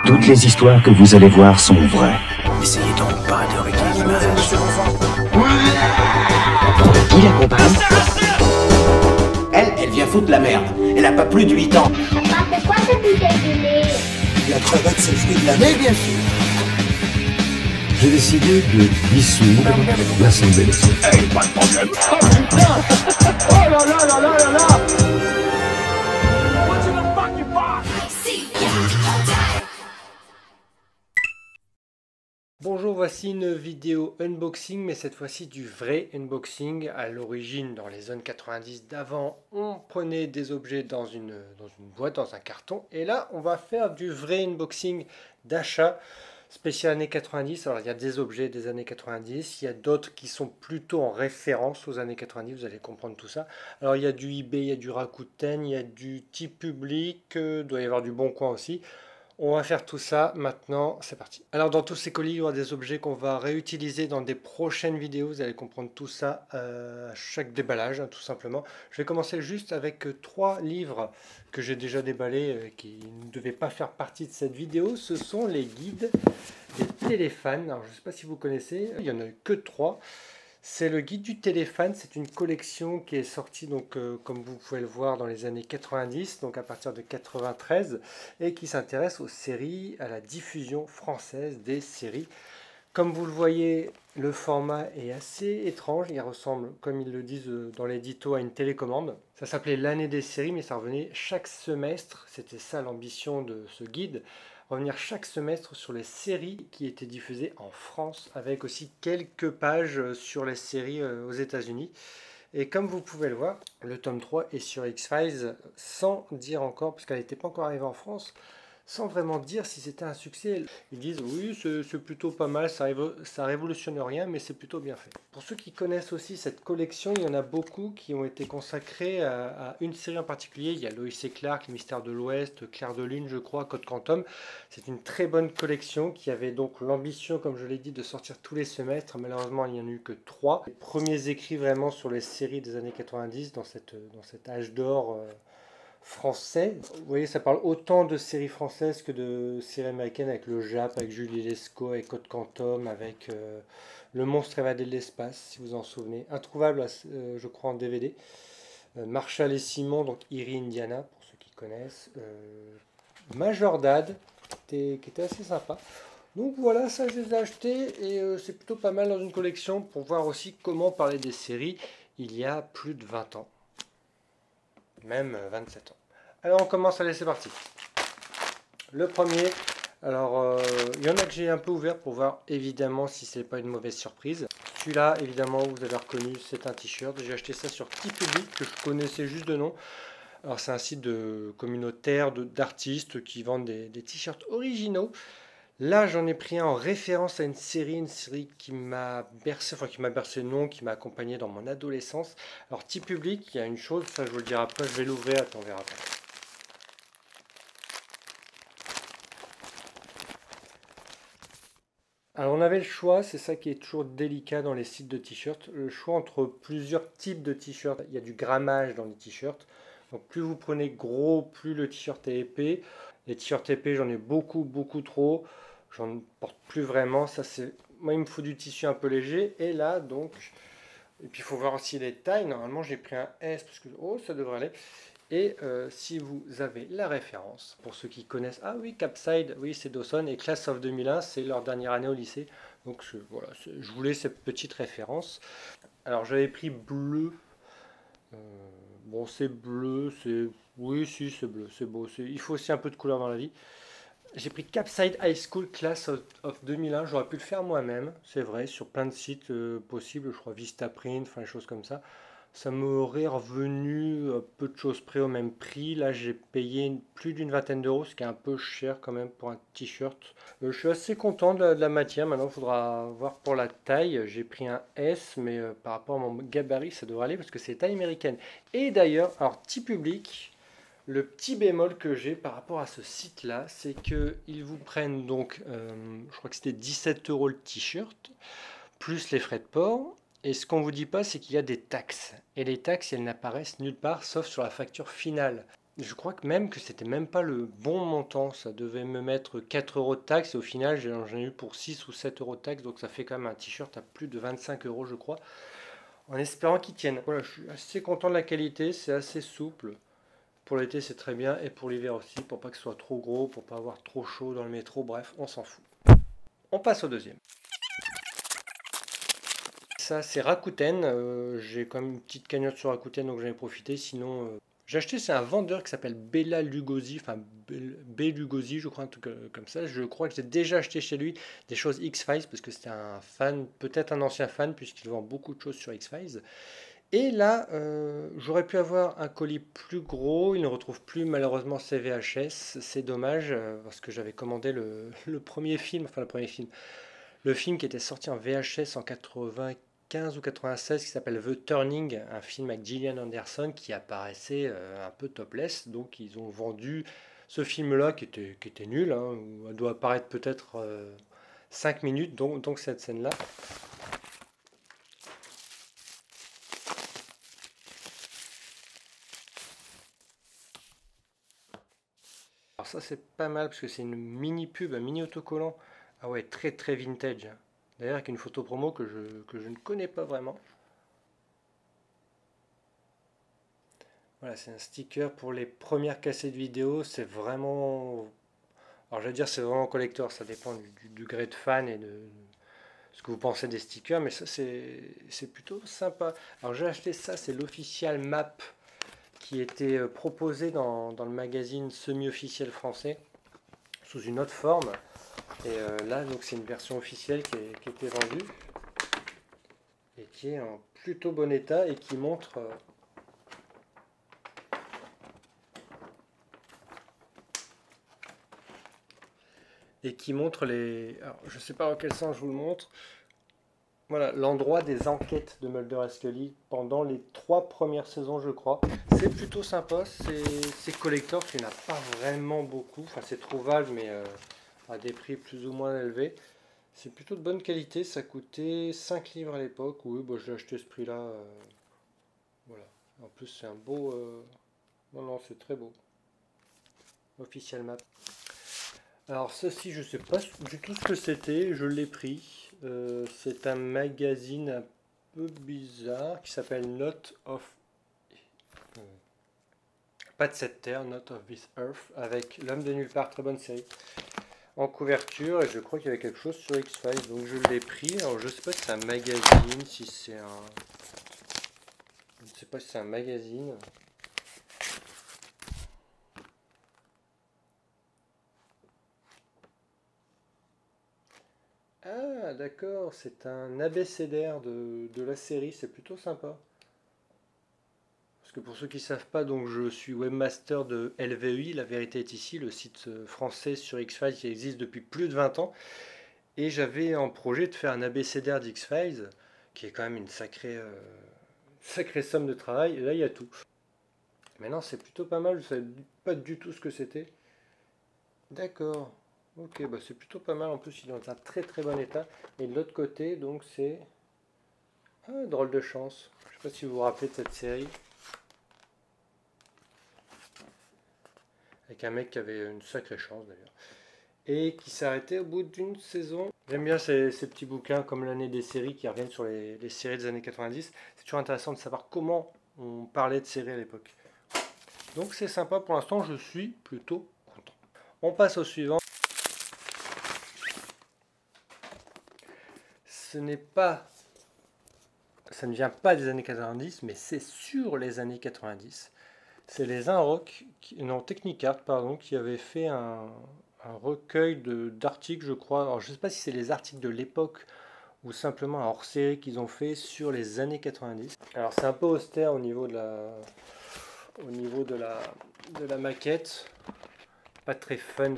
Toutes les histoires que vous allez voir sont vraies. Essayez donc pas de régler l'image. Qui l'accompagne? Elle vient foutre la merde. Elle a pas plus de 8 ans. Papa, c'est quoi cette bouteille de lait? La cravate, c'est le fruit de l'année, bien sûr. J'ai décidé de dissoudre l'Assemblée nationale. Hey, pas de problème. Oh putain. Oh là là là là là là. What's in the fucking box? Bonjour, voici une vidéo unboxing, mais cette fois-ci du vrai unboxing. À l'origine, dans les années 90 d'avant, on prenait des objets dans une boîte, dans un carton. Et là, on va faire du vrai unboxing d'achat spécial années 90. Alors, il y a des objets des années 90, il y a d'autres qui sont plutôt en référence aux années 90, vous allez comprendre tout ça. Alors, il y a du eBay, il y a du Rakuten, il y a du TeePublic, il doit y avoir du Boncoin aussi. On va faire tout ça maintenant, c'est parti. Alors dans tous ces colis, il y aura des objets qu'on va réutiliser dans des prochaines vidéos. Vous allez comprendre tout ça à chaque déballage, hein, tout simplement. Je vais commencer juste avec 3 livres que j'ai déjà déballés, qui ne devaient pas faire partie de cette vidéo. Ce sont les guides des téléphones. Alors je ne sais pas si vous connaissez, il n'y en a eu que 3. C'est le guide du téléphone, c'est une collection qui est sortie donc comme vous pouvez le voir dans les années 90, donc à partir de 93, et qui s'intéresse aux séries, à la diffusion française des séries. Comme vous le voyez, le format est assez étrange, il ressemble, comme ils le disent dans l'édito, à une télécommande. Ça s'appelait l'année des séries, mais ça revenait chaque semestre, c'était ça l'ambition de ce guide. Revenir chaque semestre sur les séries qui étaient diffusées en France, avec aussi quelques pages sur les séries aux États-Unis. Et comme vous pouvez le voir, le tome 3 est sur X-Files, sans dire encore, puisqu'elle n'était pas encore arrivée en France, sans vraiment dire si c'était un succès. Ils disent oui, c'est plutôt pas mal, ça révolutionne rien, mais c'est plutôt bien fait. Pour ceux qui connaissent aussi cette collection, il y en a beaucoup qui ont été consacrés à une série en particulier. Il y a Lois et Clark, Les Mystères de l'Ouest, Clair de Lune, je crois, Code Quantum. C'est une très bonne collection qui avait donc l'ambition, comme je l'ai dit, de sortir tous les semestres. Malheureusement, il n'y en a eu que 3. Les premiers écrits vraiment sur les séries des années 90, dans cet âge d'or français. Vous voyez, ça parle autant de séries françaises que de séries américaines, avec le Jap, avec Julie Lescaut, avec Code Quantum, avec Le Monstre évadé de l'espace, si vous en souvenez. Introuvable, je crois, en DVD. Marshall et Simon, donc Eerie Indiana, pour ceux qui connaissent. Major Dad, qui était assez sympa. Donc voilà, ça je les ai achetés et c'est plutôt pas mal dans une collection pour voir aussi comment parler des séries il y a plus de 20 ans. Même 27 ans. Alors on commence, allez c'est parti. Le premier, alors il y en a que j'ai un peu ouvert pour voir évidemment si c'est pas une mauvaise surprise. Celui-là évidemment vous avez reconnu, c'est un t-shirt. J'ai acheté ça sur TeePublic que je connaissais juste de nom. Alors c'est un site de communautaire d'artistes qui vendent des t-shirts originaux. Là, j'en ai pris un en référence à une série qui m'a bercé, enfin qui m'a bercé non, qui m'a accompagné dans mon adolescence. Alors, TeePublic, il y a une chose, ça je vous le dirai après, je vais l'ouvrir, attends, on verra après. Alors, on avait le choix, c'est ça qui est toujours délicat dans les sites de t-shirts, le choix entre plusieurs types de t-shirts. Il y a du grammage dans les t-shirts, donc plus vous prenez gros, plus le t-shirt est épais. Les t-shirts épais, j'en ai beaucoup trop. J'en porte plus vraiment. Ça, moi, il me faut du tissu un peu léger. Et là, donc, et puis il faut voir aussi les tailles. Normalement, j'ai pris un S parce que ça devrait aller. Et si vous avez la référence, pour ceux qui connaissent, ah oui, Capside, oui, c'est Dawson. Et Class of 2001, c'est leur dernière année au lycée. Donc voilà, je voulais cette petite référence. Alors, j'avais pris bleu. Bon, c'est bleu, oui, si, c'est bleu, c'est beau. Il faut aussi un peu de couleur dans la vie. J'ai pris Capside High School Class of 2001. J'aurais pu le faire moi-même, c'est vrai, sur plein de sites possibles. Je crois Vistaprint, enfin, des choses comme ça. Ça m'aurait revenu peu de choses près au même prix. Là, j'ai payé plus d'une vingtaine d'euros, ce qui est un peu cher quand même pour un t-shirt. Je suis assez content de la matière. Maintenant, il faudra voir pour la taille. J'ai pris un S, mais par rapport à mon gabarit, ça devrait aller parce que c'est taille américaine. Et d'ailleurs, alors TeePublic, le petit bémol que j'ai par rapport à ce site-là, c'est qu'ils vous prennent donc, je crois que c'était 17 euros le t-shirt, plus les frais de port. Et ce qu'on ne vous dit pas, c'est qu'il y a des taxes. Et les taxes, elles n'apparaissent nulle part, sauf sur la facture finale. Je crois que même que c'était même pas le bon montant. Ça devait me mettre 4 euros de taxes et au final j'en ai eu pour 6 ou 7 euros de taxes. Donc ça fait quand même un t-shirt à plus de 25 euros je crois. En espérant qu'il tienne. Voilà, je suis assez content de la qualité. C'est assez souple. Pour l'été c'est très bien et pour l'hiver aussi. Pour pas que ce soit trop gros, pour pas avoir trop chaud dans le métro. Bref, on s'en fout. On passe au deuxième. Ça c'est Rakuten. J'ai quand même une petite cagnotte sur Rakuten donc j'en ai profité. Sinon... j'ai acheté, c'est un vendeur qui s'appelle Bela Lugosi, enfin B. Lugosi, je crois, un truc comme ça. Je crois que j'ai déjà acheté chez lui des choses X-Files parce que c'était un fan, peut-être un ancien fan, puisqu'il vend beaucoup de choses sur X-Files. Et là, j'aurais pu avoir un colis plus gros. Il ne retrouve plus malheureusement ses VHS. C'est dommage parce que j'avais commandé le premier film, enfin le premier film, le film qui était sorti en VHS en 95 ou 96 qui s'appelle The Turning, un film avec Gillian Anderson qui apparaissait un peu topless. Donc ils ont vendu ce film-là qui était nul, hein, où elle doit apparaître peut-être 5 minutes, donc cette scène-là. Alors ça c'est pas mal parce que c'est une mini pub, un mini autocollant. Ah ouais, très très vintage. D'ailleurs avec une photo promo que je ne connais pas vraiment. Voilà, c'est un sticker pour les premières cassettes vidéo. C'est vraiment... Alors je vais dire c'est vraiment collector, ça dépend du gré de fan et de ce que vous pensez des stickers, mais ça c'est plutôt sympa. Alors j'ai acheté ça, c'est l'official map qui était proposé dans le magazine semi-officiel français sous une autre forme. Et là donc c'est une version officielle qui était vendue et qui est en plutôt bon état et qui montre... et qui montre les... Alors, je ne sais pas dans quel sens je vous le montre. Voilà, l'endroit des enquêtes de Mulder et Scully pendant les 3 premières saisons, je crois. C'est plutôt sympa, c'est collector, il n'y en a pas vraiment beaucoup. Enfin, c'est trouvable, mais à des prix plus ou moins élevés. C'est plutôt de bonne qualité, ça coûtait 5 livres à l'époque. Oui, bah, je l'ai acheté ce prix-là. Voilà. En plus, c'est un beau... Non, non, c'est très beau. Official Map. Alors ceci, je ne sais pas du tout ce que c'était, je l'ai pris. C'est un magazine un peu bizarre qui s'appelle Not of... pas de cette terre, Not of this Earth, avec L'homme de nulle part, très bonne série. En couverture, et je crois qu'il y avait quelque chose sur X-Files, donc je l'ai pris. Alors je ne sais pas si c'est un magazine, si c'est un... Je ne sais pas si c'est un magazine. Ah, d'accord, c'est un abécédaire de la série, c'est plutôt sympa. Parce que pour ceux qui ne savent pas, donc je suis webmaster de LVEI, La Vérité est ici, le site français sur X-Files qui existe depuis plus de 20 ans. Et j'avais en projet de faire un abécédaire d'X-Files, qui est quand même une sacrée somme de travail, et là il y a tout. Maintenant c'est plutôt pas mal, je ne savais pas du tout ce que c'était. D'accord. Ok, bah c'est plutôt pas mal, en plus il est dans un très très bon état. Et de l'autre côté, donc c'est... Ah, drôle de chance. Je sais pas si vous vous rappelez de cette série. Avec un mec qui avait une sacrée chance d'ailleurs. Et qui s'est arrêté au bout d'une saison. J'aime bien ces petits bouquins comme l'année des séries qui reviennent sur les séries des années 90. C'est toujours intéressant de savoir comment on parlait de séries à l'époque. Donc c'est sympa, pour l'instant je suis plutôt content. On passe au suivant. Ça ne vient pas des années 90, mais c'est sur les années 90. C'est les Inrock, non, Technicart, pardon, qui avait fait un recueil d'articles, je crois. Alors, je ne sais pas si c'est les articles de l'époque ou simplement un hors-série qu'ils ont fait sur les années 90. Alors, c'est un peu austère au niveau de la maquette. Pas très fun.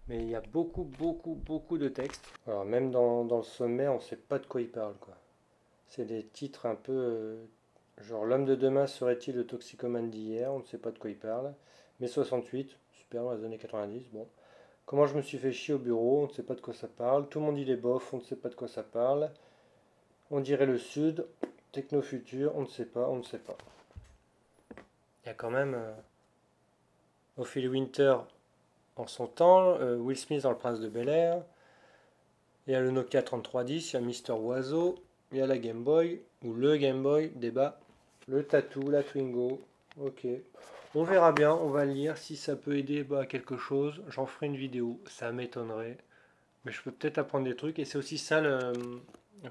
Mais il y a beaucoup de texte. Alors même dans le sommaire, on ne sait pas de quoi il parle, quoi. C'est des titres un peu... genre l'homme de demain serait-il le toxicomane d'hier? On ne sait pas de quoi il parle. Mai 68, super dans les années 90, bon. Comment je me suis fait chier au bureau? On ne sait pas de quoi ça parle. Tout le monde il est bof, on ne sait pas de quoi ça parle. On dirait le sud. Techno futur, on ne sait pas. Il y a quand même Ophélie Winter en son temps, Will Smith dans Le Prince de Bel-Air, il y a le Nokia 3310, il y a Mister Oiseau, il y a la Game Boy, ou le Game Boy, débat, le Tatou, la Twingo, ok. On verra bien, on va lire, si ça peut aider à quelque chose, j'en ferai une vidéo, ça m'étonnerait. Mais je peux peut-être apprendre des trucs, et c'est aussi ça un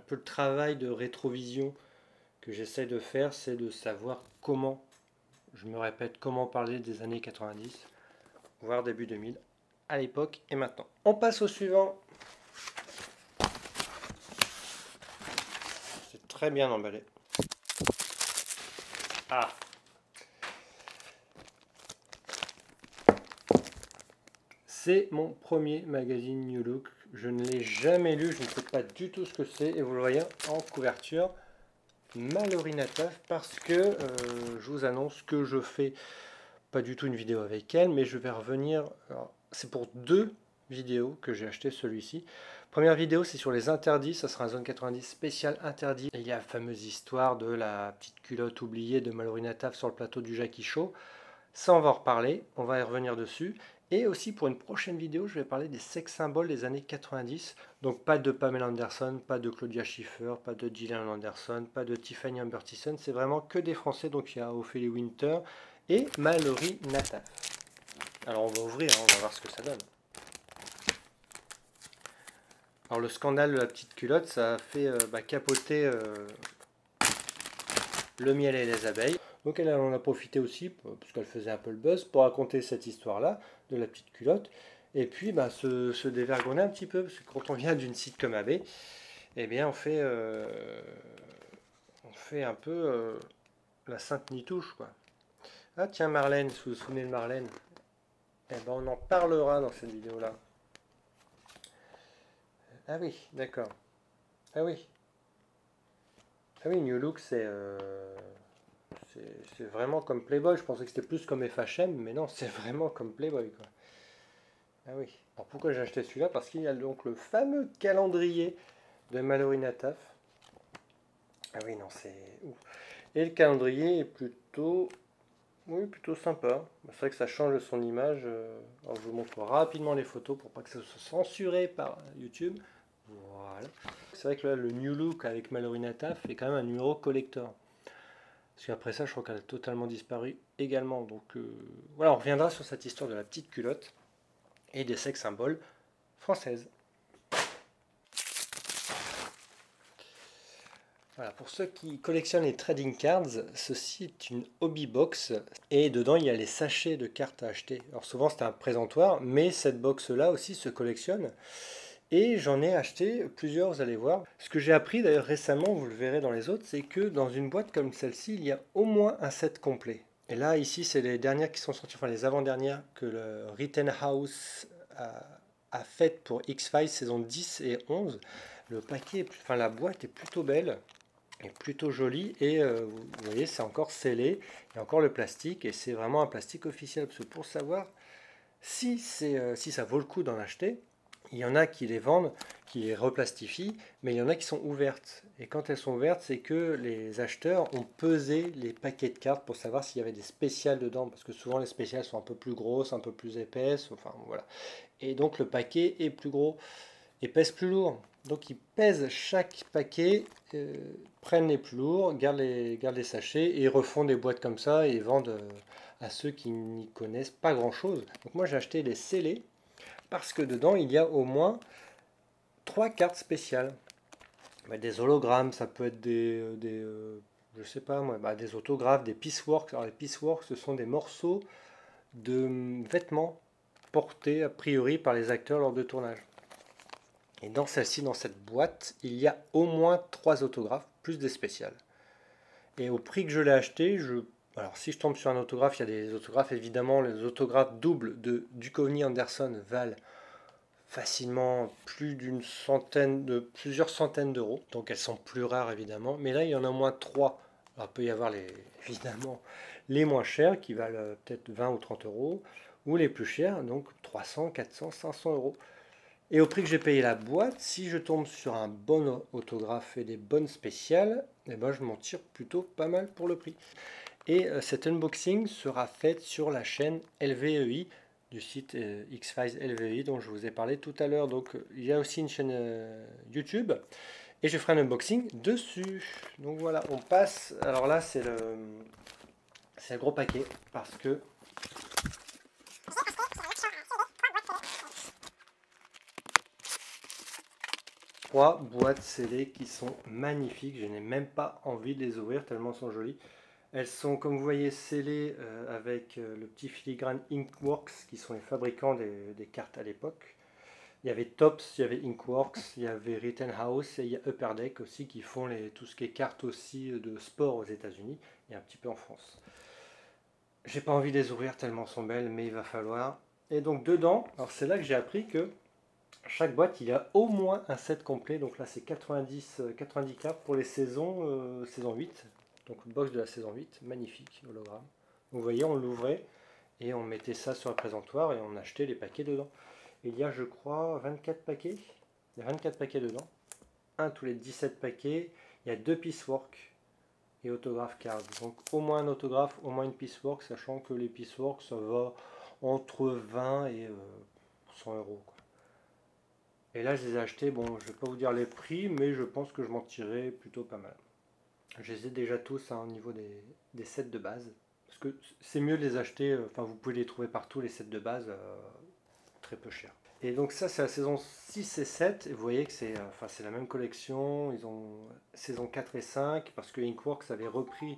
peu le travail de rétrovision que j'essaie de faire, c'est de savoir comment, je me répète, comment parler des années 90, voire début 2000, à l'époque et maintenant. On passe au suivant. C'est très bien emballé. Ah! C'est mon premier magazine New Look. Je ne l'ai jamais lu, je ne sais pas du tout ce que c'est. Et vous le voyez en couverture, Mallory Nataf, parce que je vous annonce que je fais pas du tout une vidéo avec elle, mais je vais revenir. C'est pour 2 vidéos que j'ai acheté celui-ci. Première vidéo, c'est sur les interdits. Ça sera un zone 90 spécial interdit. Il y a la fameuse histoire de la petite culotte oubliée de Mallory Nataf sur le plateau du Jackie Show. Ça, on va en reparler. On va y revenir dessus. Et aussi pour une prochaine vidéo, je vais parler des sex symboles des années 90. Donc pas de Pamela Anderson, pas de Claudia Schiffer, pas de Gillian Anderson, pas de Tiffany Amber Thiessen. C'est vraiment que des Français. Donc il y a Ophélie Winter et Mallory Nataf. Alors on va ouvrir, on va voir ce que ça donne. Alors le scandale de la petite culotte, ça a fait capoter le miel et les abeilles. Donc elle en a profité aussi, parce qu'elle faisait un peu le buzz, pour raconter cette histoire-là, de la petite culotte. Et puis se dévergonner un petit peu, parce que quand on vient d'une site comme AB, eh bien on fait un peu la sainte nitouche, quoi. Ah tiens Marlène, si vous vous souvenez de Marlène, eh ben on en parlera dans cette vidéo-là. Ah oui, d'accord. Ah oui. Ah oui, New Look, c'est vraiment comme Playboy. Je pensais que c'était plus comme FHM, mais non, c'est vraiment comme Playboy, quoi. Ah oui. Alors pourquoi j'ai acheté celui-là? Parce qu'il y a donc le fameux calendrier de Mallory Nataf. Ah oui, non, c'est ouf. Et le calendrier est plutôt... Oui, plutôt sympa. C'est vrai que ça change son image. Alors je vous montre rapidement les photos pour pas que ça soit censuré par YouTube. Voilà. C'est vrai que là, le New Look avec Mallory Nataf est quand même un numéro collector. Parce qu'après ça, je crois qu'elle a totalement disparu également. Donc voilà, on reviendra sur cette histoire de la petite culotte et des sex symboles françaises. Voilà, pour ceux qui collectionnent les trading cards, ceci est une hobby box et dedans il y a les sachets de cartes à acheter. Alors souvent c'est un présentoir, mais cette box là aussi se collectionne et j'en ai acheté plusieurs, vous allez voir. Ce que j'ai appris d'ailleurs récemment, vous le verrez dans les autres, c'est que dans une boîte comme celle-ci, il y a au moins un set complet. Et là ici c'est les dernières qui sont sorties, enfin les avant-dernières que le Rittenhouse a faites pour X-Files saison 10 et 11. Le paquet, enfin la boîte est plutôt belle. Est plutôt joli et vous voyez c'est encore scellé, il y a encore le plastique et c'est vraiment un plastique officiel, parce que pour savoir si ça vaut le coup d'en acheter, il y en a qui les vendent, qui les replastifient, mais il y en a qui sont ouvertes, et quand elles sont ouvertes c'est que les acheteurs ont pesé les paquets de cartes pour savoir s'il y avait des spéciales dedans, parce que souvent les spéciales sont un peu plus grosses, un peu plus épaisses, enfin voilà, et donc le paquet est plus gros et pèse plus lourd. Donc ils pèsent chaque paquet, prennent les plus lourds, gardent les sachets et refont des boîtes comme ça et vendent à ceux qui n'y connaissent pas grand chose. Donc moi j'ai acheté les scellés parce que dedans il y a au moins 3 cartes spéciales. Des hologrammes, ça peut être je sais pas moi, des autographes, des pieceworks. Alors les pieceworks ce sont des morceaux de vêtements portés a priori par les acteurs lors de tournage. Et dans celle-ci, dans cette boîte, il y a au moins 3 autographes, plus des spéciales. Et au prix que je l'ai acheté, alors si je tombe sur un autographe, il y a des autographes, évidemment, les autographes doubles de Duchovny Anderson valent facilement plusieurs centaines d'euros. Donc elles sont plus rares, évidemment. Mais là, il y en a au moins 3. Alors il peut y avoir évidemment les moins chers, qui valent peut-être 20 ou 30 euros, ou les plus chers, donc 300, 400, 500 euros. Et au prix que j'ai payé la boîte, si je tombe sur un bon autographe et des bonnes spéciales, eh ben je m'en tire plutôt pas mal pour le prix. Et cet unboxing sera fait sur la chaîne LVEI du site X-Files LVEI dont je vous ai parlé tout à l'heure. Donc il y a aussi une chaîne YouTube et je ferai un unboxing dessus. Donc voilà, on passe. Alors là c'est le gros paquet parce que trois boîtes scellées qui sont magnifiques. Je n'ai même pas envie de les ouvrir tellement elles sont jolies. Elles sont, comme vous voyez, scellées avec le petit filigrane Inkworks, qui sont les fabricants des cartes à l'époque. Il y avait Topps, il y avait Inkworks, il y avait Rittenhouse et il y a Upper Deck aussi qui font tout ce qui est cartes aussi de sport aux États-Unis et un petit peu en France. J'ai pas envie de les ouvrir tellement elles sont belles, mais il va falloir. Et donc dedans, alors c'est là que j'ai appris que chaque boîte, il y a au moins un set complet. Donc là, c'est 90 cartes pour les saison 8. Donc box de la saison 8, magnifique, hologramme. Vous voyez, on l'ouvrait et on mettait ça sur le présentoir et on achetait les paquets dedans. Il y a, je crois, 24 paquets. Il y a 24 paquets dedans. Un tous les 17 paquets. Il y a 2 piecework et autographe cards. Donc au moins un autographe, au moins une piecework, sachant que les piecework, ça va entre 20 et 100 euros. Et là, je les ai achetés, bon, je ne vais pas vous dire les prix, mais je pense que je m'en tirerai plutôt pas mal. Je les ai déjà tous au niveau des sets de base. Parce que c'est mieux de les acheter, enfin vous pouvez les trouver partout, les sets de base, très peu cher. Et donc ça, c'est la saison 6 et 7. Et vous voyez que c'est la même collection. Ils ont saison 4 et 5, parce que Inkworks avait repris...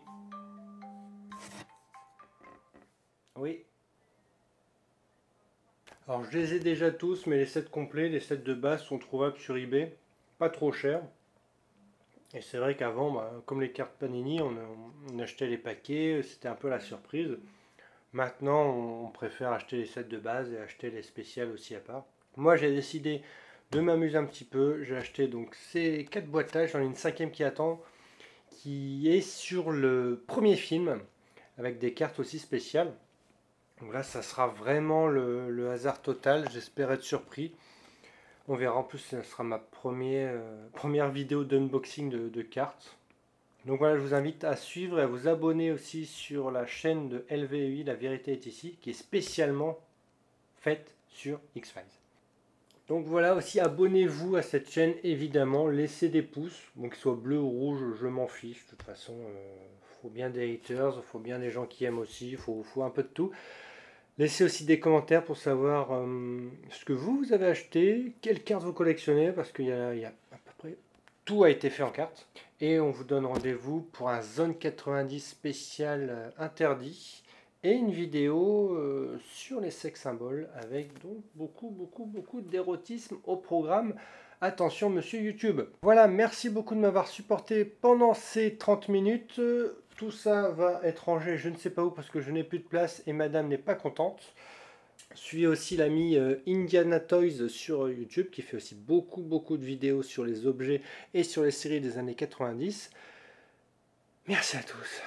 Oui. Alors je les ai déjà tous, mais les sets complets, les sets de base sont trouvables sur eBay. Pas trop cher. Et c'est vrai qu'avant, comme les cartes Panini, on achetait les paquets, c'était un peu la surprise. Maintenant, on préfère acheter les sets de base et acheter les spéciales aussi à part. Moi, j'ai décidé de m'amuser un petit peu. J'ai acheté donc ces 4 boîtages, j'en ai une 5e qui attend, qui est sur le premier film, avec des cartes aussi spéciales. Donc là, ça sera vraiment le hasard total, j'espère être surpris. On verra, en plus ce sera ma première vidéo d'unboxing de cartes. Donc voilà, je vous invite à suivre et à vous abonner aussi sur la chaîne de LVEI, La Vérité est ici, qui est spécialement faite sur X-Files. Donc voilà, aussi abonnez-vous à cette chaîne évidemment, laissez des pouces, bon qu'ils soient bleus ou rouges, je m'en fiche, de toute façon, faut bien des haters, il faut bien des gens qui aiment aussi, il faut un peu de tout. Laissez aussi des commentaires pour savoir ce que vous avez acheté, quelles cartes vous collectionnez, parce qu'il y a à peu près tout a été fait en cartes. Et on vous donne rendez-vous pour un Zone 90 spécial interdit et une vidéo sur les sex symboles avec donc beaucoup d'érotisme au programme. Attention monsieur YouTube. Voilà, merci beaucoup de m'avoir supporté pendant ces 30 minutes. Tout ça va être rangé, je ne sais pas où parce que je n'ai plus de place et madame n'est pas contente. Suivez aussi l'ami Indiana Toys sur YouTube qui fait aussi beaucoup de vidéos sur les objets et sur les séries des années 90. Merci à tous.